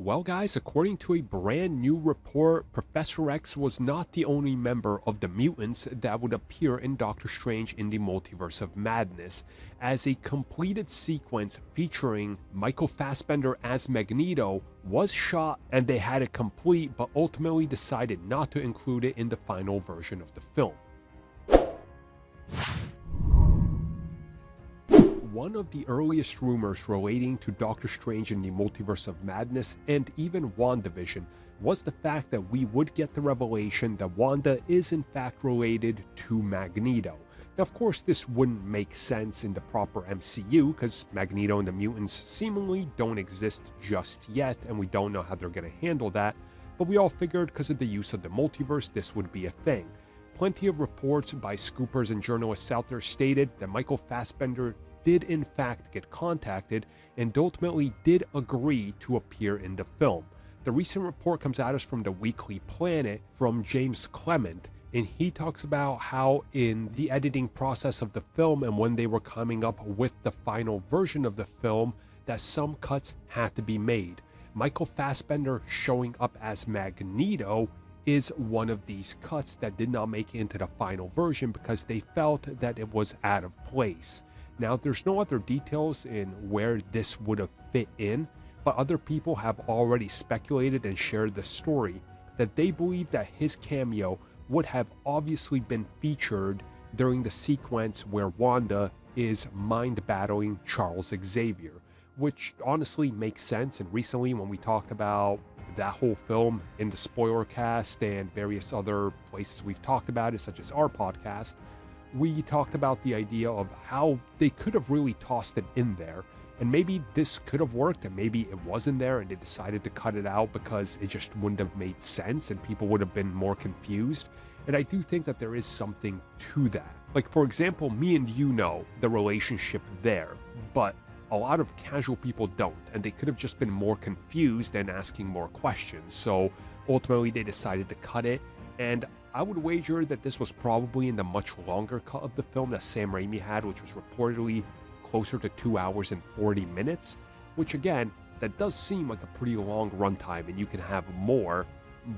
Well guys, according to a brand new report, Professor X was not the only member of the mutants that would appear in Doctor Strange in the Multiverse of Madness, as a completed sequence featuring Michael Fassbender as Magneto was shot and they had it complete, but ultimately decided not to include it in the final version of the film. One of the earliest rumors relating to Doctor Strange in the Multiverse of Madness and even WandaVision was the fact that we would get the revelation that Wanda is in fact related to Magneto. Now, of course, this wouldn't make sense in the proper MCU because Magneto and the mutants seemingly don't exist just yet, and we don't know how they're going to handle that, but we all figured because of the use of the multiverse, this would be a thing. Plenty of reports by scoopers and journalists out there stated that Michael Fassbender did in fact get contacted and ultimately did agree to appear in the film. The recent report comes at us from the Weekly Planet from James Clement, and he talks about how in the editing process of the film and when they were coming up with the final version of the film, that some cuts had to be made. Michael Fassbender showing up as Magneto is one of these cuts that did not make it into the final version because they felt that it was out of place. Now, there's no other details in where this would have fit in, but other people have already speculated and shared the story that they believe that his cameo would have obviously been featured during the sequence where Wanda is mind battling Charles Xavier, which honestly makes sense. And recently when we talked about that whole film in the spoiler cast and various other places we've talked about it, such as our podcast, we talked about the idea of how they could have really tossed it in there, and maybe this could have worked and maybe it wasn't there and they decided to cut it out because it just wouldn't have made sense and people would have been more confused. And I do think that there is something to that. Like, for example, me and you know the relationship there, but a lot of casual people don't, and they could have just been more confused and asking more questions. So ultimately they decided to cut it, and I would wager that this was probably in the much longer cut of the film that Sam Raimi had, which was reportedly closer to 2 hours and 40 minutes, which again, that does seem like a pretty long runtime and you can have more.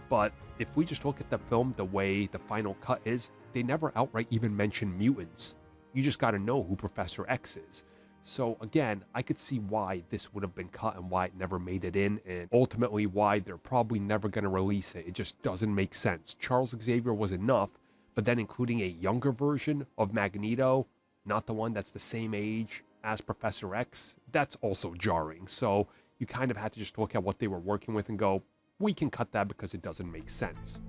But if we just look at the film the way the final cut is, they never outright even mention mutants. You just got to know who Professor X is. So again, I could see why this would have been cut and why it never made it in, and ultimately why they're probably never going to release it. It just doesn't make sense. Charles Xavier was enough, but then including a younger version of Magneto, not the one that's the same age as Professor X, that's also jarring. So you kind of had to just look at what they were working with and go, we can cut that because it doesn't make sense.